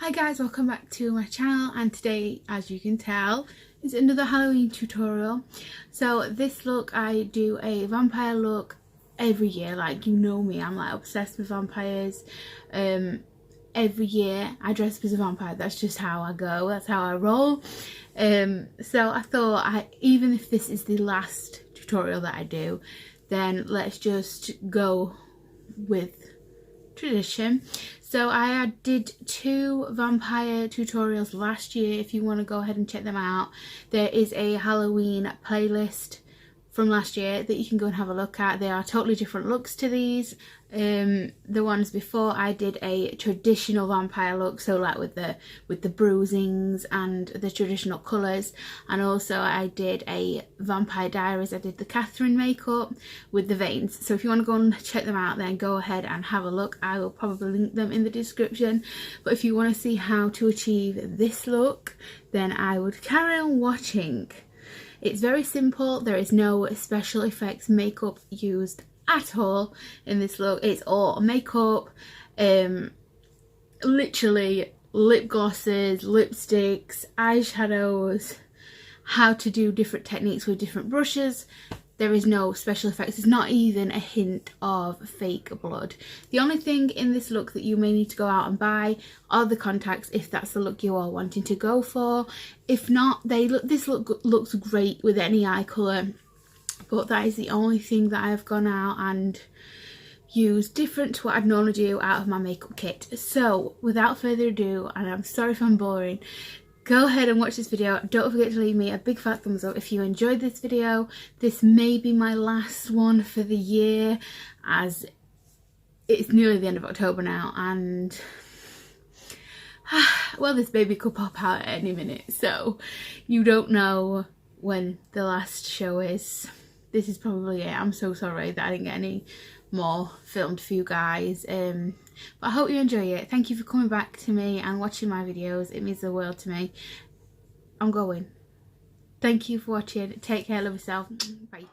Hi guys, welcome back to my channel, and today, as you can tell, is another Halloween tutorial. So this look, I do a vampire look every year. Like, you know me, I'm like obsessed with vampires. Every year I dress up as a vampire. That's just how I go, that's how I roll. So I thought, even if this is the last tutorial that I do, then let's just go with tradition. So I did 2 vampire tutorials last year. If you want to go ahead and check them out, there is a Halloween playlist from last year that you can go and have a look at. They are totally different looks to these. The ones before, I did a traditional vampire look, so like with the bruisings and the traditional colours, and also I did a Vampire Diaries. I did the Katherine makeup with the veins. So if you want to go and check them out, then go ahead and have a look. I will probably link them in the description. But if you want to see how to achieve this look, then I would carry on watching. It's very simple. There is no special effects makeup used at all in this look. It's all makeup, literally lip glosses, lipsticks, eyeshadows, how to do different techniques with different brushes. There is no special effects. There's not even a hint of fake blood. The only thing in this look that you may need to go out and buy are the contacts, if that's the look you are wanting to go for. If not, this look looks great with any eye colour, but that is the only thing that I have gone out and used different to what I'd normally do out of my makeup kit. So without further ado, and I'm sorry if I'm boring, go ahead and watch this video. Don't forget to leave me a big fat thumbs up if you enjoyed this video. This may be my last one for the year, as it's nearly the end of October now, and well, this baby could pop out at any minute, so you don't know when the last show is. This is probably it. I'm so sorry that I didn't get any more filmed for you guys, but I hope you enjoy it. Thank you for coming back to me and watching my videos. It means the world to me. I'm going. Thank you for watching. Take care, love yourself. Bye.